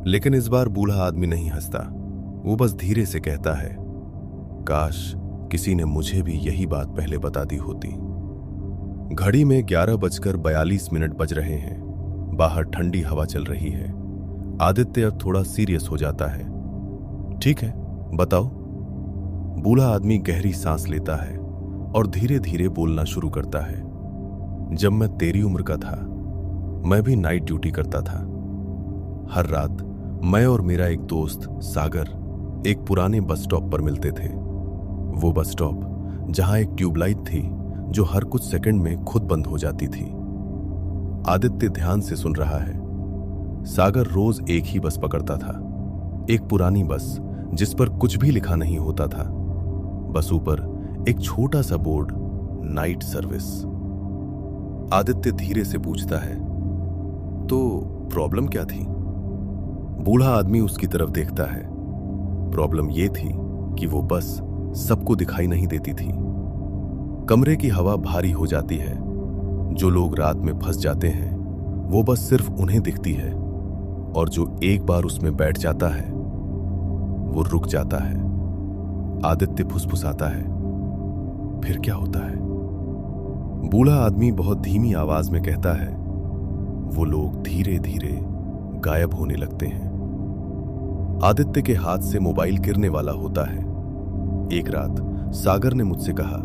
लेकिन इस बार बूढ़ा आदमी नहीं हंसता। वो बस धीरे से कहता है, काश किसी ने मुझे भी यही बात पहले बता दी होती। घड़ी में 11:42 बज रहे हैं। बाहर ठंडी हवा चल रही है। आदित्य अब थोड़ा सीरियस हो जाता है। ठीक है, बताओ। बूढ़ा आदमी गहरी सांस लेता है और धीरे धीरे बोलना शुरू करता है। जब मैं तेरी उम्र का था, मैं भी नाइट ड्यूटी करता था। हर रात मैं और मेरा एक दोस्त सागर एक पुराने बस स्टॉप पर मिलते थे। वो बस स्टॉप जहां एक ट्यूबलाइट थी जो हर कुछ सेकंड में खुद बंद हो जाती थी। आदित्य ध्यान से सुन रहा है। सागर रोज एक ही बस पकड़ता था, एक पुरानी बस जिस पर कुछ भी लिखा नहीं होता था। बस ऊपर एक छोटा सा बोर्ड, नाइट सर्विस। आदित्य धीरे से पूछता है, तो प्रॉब्लम क्या थी? बूढ़ा आदमी उसकी तरफ देखता है। प्रॉब्लम यह थी कि वो बस सबको दिखाई नहीं देती थी। कमरे की हवा भारी हो जाती है। जो लोग रात में फंस जाते हैं वो बस सिर्फ उन्हें दिखती है, और जो एक बार उसमें बैठ जाता है वो रुक जाता है। आदित्य फुसफुसाता है, फिर क्या होता है? बूढ़ा आदमी बहुत धीमी आवाज में कहता है, वो लोग धीरे धीरे गायब होने लगते हैं। आदित्य के हाथ से मोबाइल गिरने वाला होता है। एक रात सागर ने मुझसे कहा,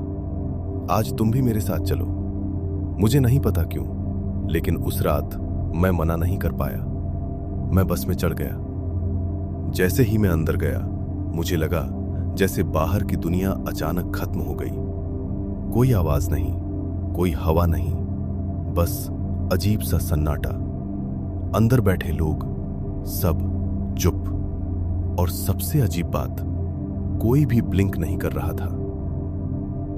आज तुम भी मेरे साथ चलो। मुझे नहीं पता क्यों, लेकिन उस रात मैं मना नहीं कर पाया। मैं बस में चढ़ गया। जैसे ही मैं अंदर गया, मुझे लगा जैसे बाहर की दुनिया अचानक खत्म हो गई। कोई आवाज नहीं, कोई हवा नहीं, बस अजीब सा सन्नाटा। अंदर बैठे लोग सब चुप, और सबसे अजीब बात, कोई भी ब्लिंक नहीं कर रहा था।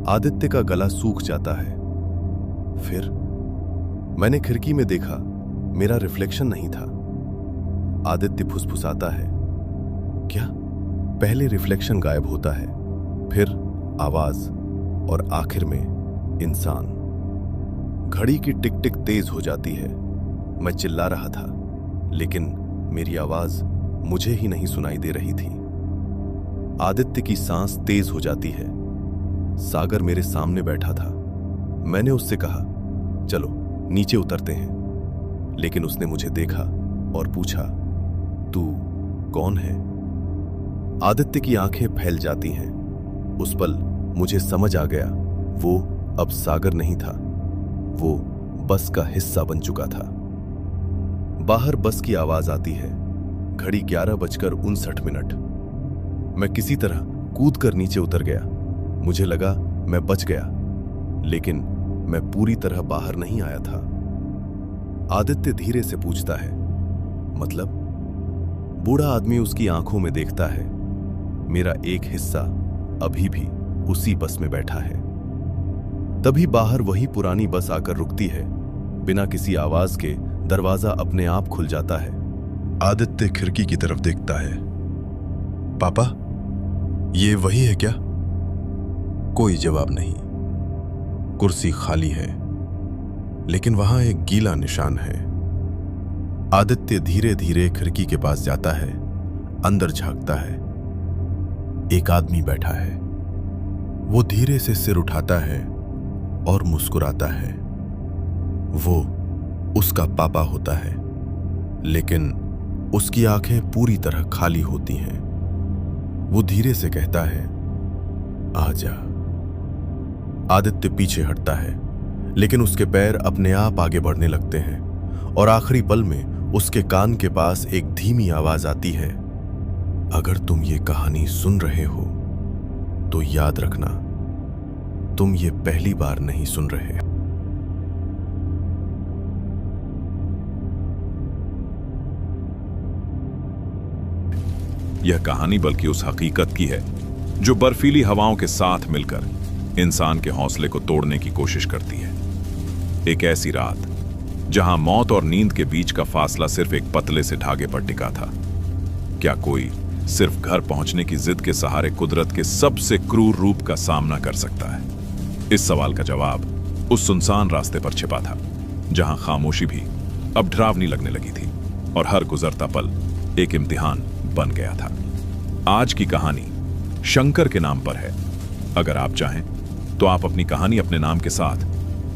आदित्य का गला सूख जाता है। फिर मैंने खिड़की में देखा, मेरा रिफ्लेक्शन नहीं था। आदित्य फुसफुसाता है, क्या? पहले रिफ्लेक्शन गायब होता है, फिर आवाज, और आखिर में इंसान। घड़ी की टिक टिक तेज हो जाती है। मैं चिल्ला रहा था, लेकिन मेरी आवाज मुझे ही नहीं सुनाई दे रही थी। आदित्य की सांस तेज हो जाती है। सागर मेरे सामने बैठा था। मैंने उससे कहा, चलो नीचे उतरते हैं। लेकिन उसने मुझे देखा और पूछा, तू कौन है? आदित्य की आंखें फैल जाती हैं। उस पल मुझे समझ आ गया, वो अब सागर नहीं था, वो बस का हिस्सा बन चुका था। बाहर बस की आवाज आती है। घड़ी 11:59। मैं किसी तरह कूद कर नीचे उतर गया। मुझे लगा मैं बच गया, लेकिन मैं पूरी तरह बाहर नहीं आया था। आदित्य धीरे से पूछता है, मतलब? बूढ़ा आदमी उसकी आंखों में देखता है। मेरा एक हिस्सा अभी भी उसी बस में बैठा है। तभी बाहर वही पुरानी बस आकर रुकती है। बिना किसी आवाज के दरवाजा अपने आप खुल जाता है। आदित्य खिड़की की तरफ देखता है। पापा, ये वही है क्या? कोई जवाब नहीं। कुर्सी खाली है, लेकिन वहां एक गीला निशान है। आदित्य धीरे धीरे खिड़की के पास जाता है, अंदर झांकता है। एक आदमी बैठा है। वो धीरे से सिर उठाता है और मुस्कुराता है। वो उसका पापा होता है, लेकिन उसकी आंखें पूरी तरह खाली होती हैं। वो धीरे से कहता है, आजा। आदित्य पीछे हटता है, लेकिन उसके पैर अपने आप आगे बढ़ने लगते हैं, और आखिरी पल में उसके कान के पास एक धीमी आवाज आती है, अगर तुम ये कहानी सुन रहे हो तो याद रखना, तुम ये पहली बार नहीं सुन रहे। यह कहानी बल्कि उस हकीकत की है जो बर्फीली हवाओं के साथ मिलकर इंसान के हौसले को तोड़ने की कोशिश करती है। एक ऐसी रात जहां मौत और नींद के बीच का फासला सिर्फ एक पतले से धागे पर टिका था। क्या कोई सिर्फ घर पहुंचने की जिद के सहारे कुदरत के सबसे क्रूर रूप का सामना कर सकता है? इस सवाल का जवाब उस सुनसान रास्ते पर छिपा था, जहां खामोशी भी अब डरावनी लगने लगी थी, और हर गुजरता पल एक इम्तिहान बन गया था। आज की कहानी शंकर के नाम पर है। अगर आप चाहें तो आप अपनी कहानी अपने नाम के साथ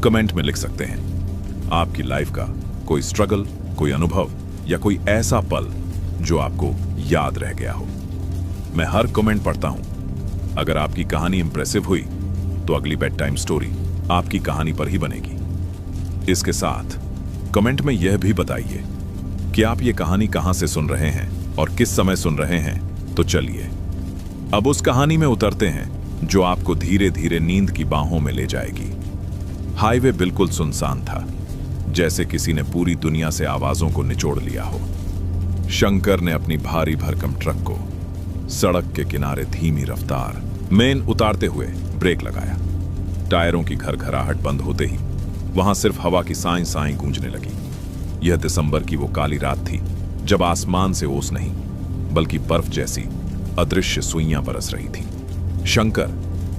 कमेंट में लिख सकते हैं। आपकी लाइफ का कोई स्ट्रगल, कोई अनुभव या कोई ऐसा पल जो आपको याद रह गया हो। मैं हर कमेंट पढ़ता हूं। अगर आपकी कहानी इंप्रेसिव हुई तो अगली बेड टाइम स्टोरी आपकी कहानी पर ही बनेगी। इसके साथ कमेंट में यह भी बताइए कि आप ये कहानी कहां से सुन रहे हैं और किस समय सुन रहे हैं। तो चलिए अब उस कहानी में उतरते हैं जो आपको धीरे धीरे नींद की बाहों में ले जाएगी। हाईवे बिल्कुल सुनसान था, जैसे किसी ने पूरी दुनिया से आवाजों को निचोड़ लिया हो। शंकर ने अपनी भारी भरकम ट्रक को सड़क के किनारे धीमी रफ्तार मेन उतारते हुए ब्रेक लगाया। टायरों की घरघराहट बंद होते ही वहां सिर्फ हवा की साई साई गूंजने लगी। यह दिसंबर की वो काली रात थी जब आसमान से ओस नहीं बल्कि बर्फ जैसी अदृश्य सुइयां बरस रही थी। शंकर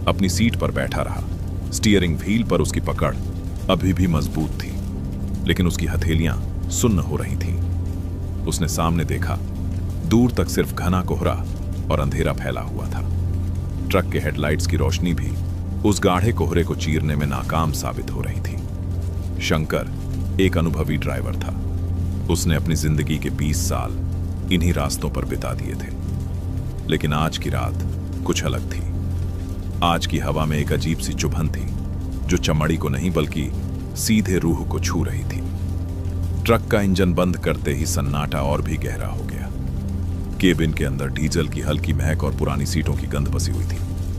अपनी सीट पर बैठा रहा। स्टीयरिंग व्हील पर उसकी पकड़ अभी भी मजबूत थी, लेकिन उसकी हथेलियां सुन्न हो रही थीं। उसने सामने देखा, दूर तक सिर्फ घना कोहरा और अंधेरा फैला हुआ था। ट्रक के हेडलाइट्स की रोशनी भी उस गाढ़े कोहरे को चीरने में नाकाम साबित हो रही थी। शंकर एक अनुभवी ड्राइवर था। उसने अपनी जिंदगी के 20 साल इन्हीं रास्तों पर बिता दिए थे। लेकिन आज की रात कुछ अलग थी। आज की हवा में एक अजीब सी चुभन थी जो चमड़ी को नहीं बल्कि सीधे रूह को छू रही थी। ट्रक का इंजन बंद करते ही सन्नाटा और भी गहरा हो गया। केबिन के अंदर डीजल की हल्की महक और पुरानी सीटों की गंध बसी हुई थी,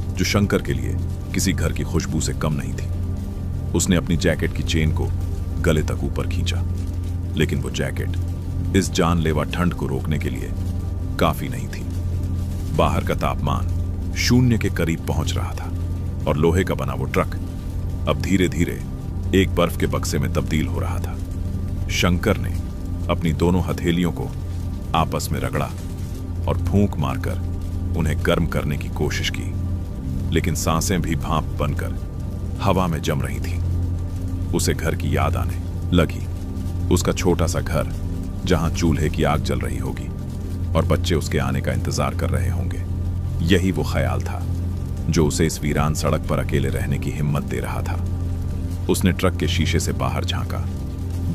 जो शंकर के लिए किसी घर की खुशबू से कम नहीं थी। उसने अपनी जैकेट की चेन को गले तक ऊपर खींचा, लेकिन वो जैकेट इस जानलेवा ठंड को रोकने के लिए काफी नहीं थी। बाहर का तापमान 0 के करीब पहुंच रहा था और लोहे का बना वो ट्रक अब धीरे धीरे एक बर्फ के बक्से में तब्दील हो रहा था। शंकर ने अपनी दोनों हथेलियों को आपस में रगड़ा और फूंक मारकर उन्हें गर्म करने की कोशिश की, लेकिन सांसें भी भाप बनकर हवा में जम रही थीं। उसे घर की याद आने लगी। उसका छोटा सा घर जहां चूल्हे की आग जल रही होगी और बच्चे उसके आने का इंतजार कर रहे होंगे। यही वो ख्याल था जो उसे इस वीरान सड़क पर अकेले रहने की हिम्मत दे रहा था। उसने ट्रक के शीशे से बाहर झांका।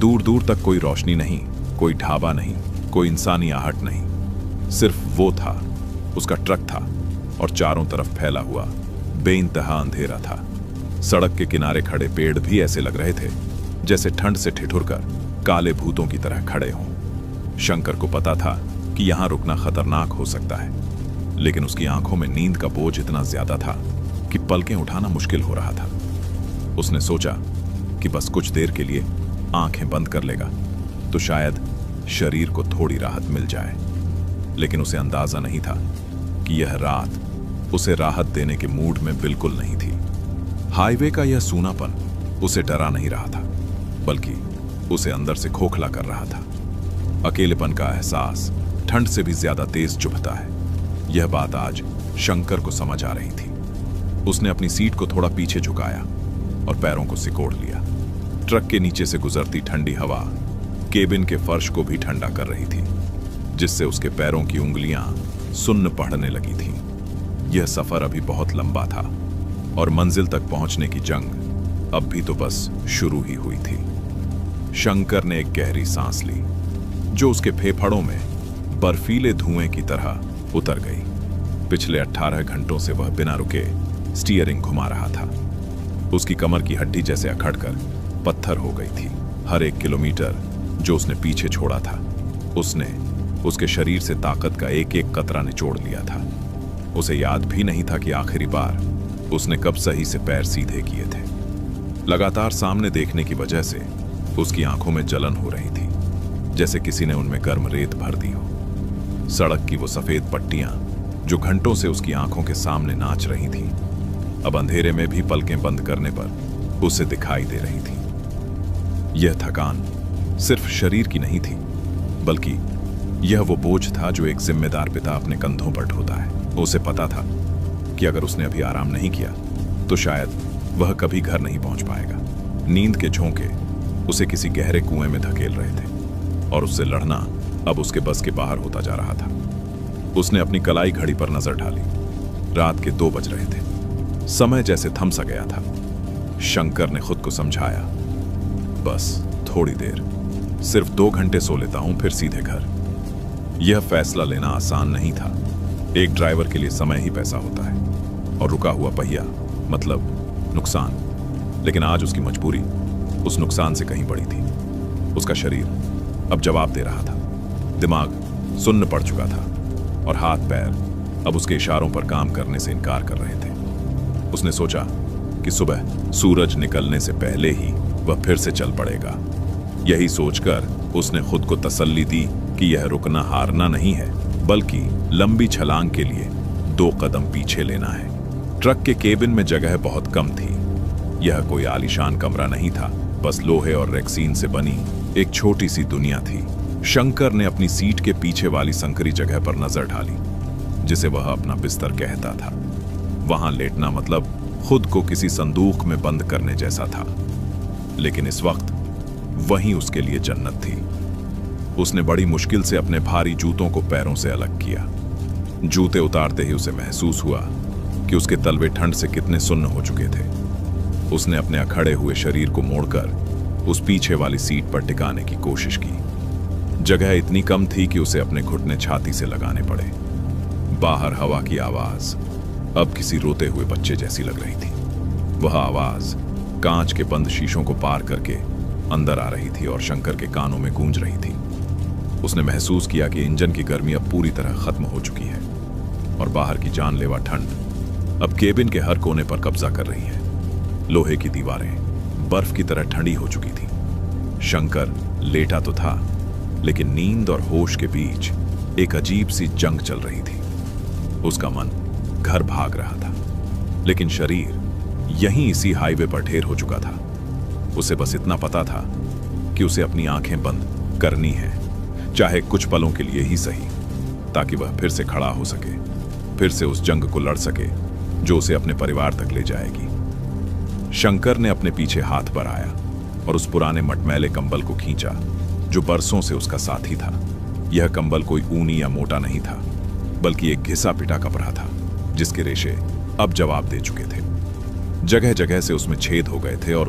दूर दूर तक कोई रोशनी नहीं, कोई ढाबा नहीं, कोई इंसानी आहट नहीं। सिर्फ वो था, उसका ट्रक था और चारों तरफ फैला हुआ बेइंतहा अंधेरा था। सड़क के किनारे खड़े पेड़ भी ऐसे लग रहे थे जैसे ठंड से ठिठुरकर काले भूतों की तरह खड़े हों। शंकर को पता था कि यहां रुकना खतरनाक हो सकता है, लेकिन उसकी आंखों में नींद का बोझ इतना ज्यादा था कि पलकें उठाना मुश्किल हो रहा था। उसने सोचा कि बस कुछ देर के लिए आंखें बंद कर लेगा तो शायद शरीर को थोड़ी राहत मिल जाए, लेकिन उसे अंदाजा नहीं था कि यह रात उसे राहत देने के मूड में बिल्कुल नहीं थी। हाईवे का यह सूनापन उसे डरा नहीं रहा था, बल्कि उसे अंदर से खोखला कर रहा था। अकेलेपन का एहसास ठंड से भी ज्यादा तेज चुभता है। यह बात आज शंकर को समझ आ रही थी। उसने अपनी सीट को थोड़ा पीछे झुकाया और पैरों को सिकोड़ लिया। ट्रक के नीचे से गुजरती ठंडी हवा केबिन के फर्श को भी ठंडा कर रही थी, जिससे उसके पैरों की उंगलियां सुन्न पड़ने लगी थीं। यह सफर अभी बहुत लंबा था और मंजिल तक पहुंचने की जंग अब भी तो बस शुरू ही हुई थी। शंकर ने एक गहरी सांस ली, जो उसके फेफड़ों में बर्फीले धुएं की तरह उतर गई। पिछले 18 घंटों से वह बिना रुके स्टीयरिंग घुमा रहा था। उसकी कमर की हड्डी जैसे अखड़कर पत्थर हो गई थी। हर एक किलोमीटर जो उसने पीछे छोड़ा था, उसने उसके शरीर से ताकत का एक एक कतरा निचोड़ लिया था। उसे याद भी नहीं था कि आखिरी बार उसने कब सही से पैर सीधे किए थे। लगातार सामने देखने की वजह से उसकी आंखों में जलन हो रही थी, जैसे किसी ने उनमें गर्म रेत भर दी हो। सड़क की वो सफेद पट्टियां जो घंटों से उसकी आंखों के सामने नाच रही थीं, अब अंधेरे में भी पलकें बंद करने पर उसे दिखाई दे रही थी। यह थकान सिर्फ शरीर की नहीं थी, बल्कि यह वो बोझ था जो एक जिम्मेदार पिता अपने कंधों पर ढोता है। उसे पता था कि अगर उसने अभी आराम नहीं किया तो शायद वह कभी घर नहीं पहुंच पाएगा। नींद के झोंके उसे किसी गहरे कुएं में धकेल रहे थे और उससे लड़ना अब उसके बस के बाहर होता जा रहा था। उसने अपनी कलाई घड़ी पर नजर डाली। रात के 2 बज रहे थे। समय जैसे थम सा गया था। शंकर ने खुद को समझाया, बस थोड़ी देर, सिर्फ 2 घंटे सो लेता हूं, फिर सीधे घर। यह फैसला लेना आसान नहीं था। एक ड्राइवर के लिए समय ही पैसा होता है और रुका हुआ पहिया मतलब नुकसान। लेकिन आज उसकी मजबूरी उस नुकसान से कहीं बड़ी थी। उसका शरीर अब जवाब दे रहा था। दिमाग सुन्न पड़ चुका था और हाथ पैर अब उसके इशारों पर काम करने से इनकार कर रहे थे। उसने सोचा कि सुबह सूरज निकलने से पहले ही वह फिर से चल पड़ेगा। यही सोचकर उसने खुद को तसल्ली दी कि यह रुकना हारना नहीं है, बल्कि लंबी छलांग के लिए 2 कदम पीछे लेना है। ट्रक के केबिन में जगह बहुत कम थी। यह कोई आलीशान कमरा नहीं था, बस लोहे और रेक्सीन से बनी एक छोटी सी दुनिया थी। शंकर ने अपनी सीट के पीछे वाली संकरी जगह पर नजर डाली, जिसे वह अपना बिस्तर कहता था। वहां लेटना मतलब खुद को किसी संदूक में बंद करने जैसा था, लेकिन इस वक्त वहीं उसके लिए जन्नत थी। उसने बड़ी मुश्किल से अपने भारी जूतों को पैरों से अलग किया। जूते उतारते ही उसे महसूस हुआ कि उसके तलवे ठंड से कितने सुन्न हो चुके थे। उसने अपने अखड़े हुए शरीर को मोड़कर उस पीछे वाली सीट पर टिकाने की कोशिश की। जगह इतनी कम थी कि उसे अपने घुटने छाती से लगाने पड़े। बाहर हवा की आवाज अब किसी रोते हुए बच्चे जैसी लग रही थी। वह आवाज कांच के बंद शीशों को पार करके अंदर आ रही थी और शंकर के कानों में गूंज रही थी। उसने महसूस किया कि इंजन की गर्मी अब पूरी तरह खत्म हो चुकी है और बाहर की जानलेवा ठंड अब केबिन के हर कोने पर कब्जा कर रही है। लोहे की दीवारें बर्फ की तरह ठंडी हो चुकी थी। शंकर लेटा तो था, लेकिन नींद और होश के बीच एक अजीब सी जंग चल रही थी। उसका मन घर भाग रहा था, लेकिन शरीर यहीं इसी हाईवे पर ढेर हो चुका था। उसे बस इतना पता था कि उसे अपनी आंखें बंद करनी है, चाहे कुछ पलों के लिए ही सही, ताकि वह फिर से खड़ा हो सके, फिर से उस जंग को लड़ सके जो उसे अपने परिवार तक ले जाएगी। शंकर ने अपने पीछे हाथ बढ़ाया और उस पुराने मटमैले कंबल को खींचा जो बरसों से उसका साथी था। यह कंबल कोई ऊनी या मोटा नहीं था, बल्कि एक घिसा पिटा कपड़ा था जिसके रेशे अब जवाब दे चुके थे। जगह जगह से उसमें छेद हो गए थे और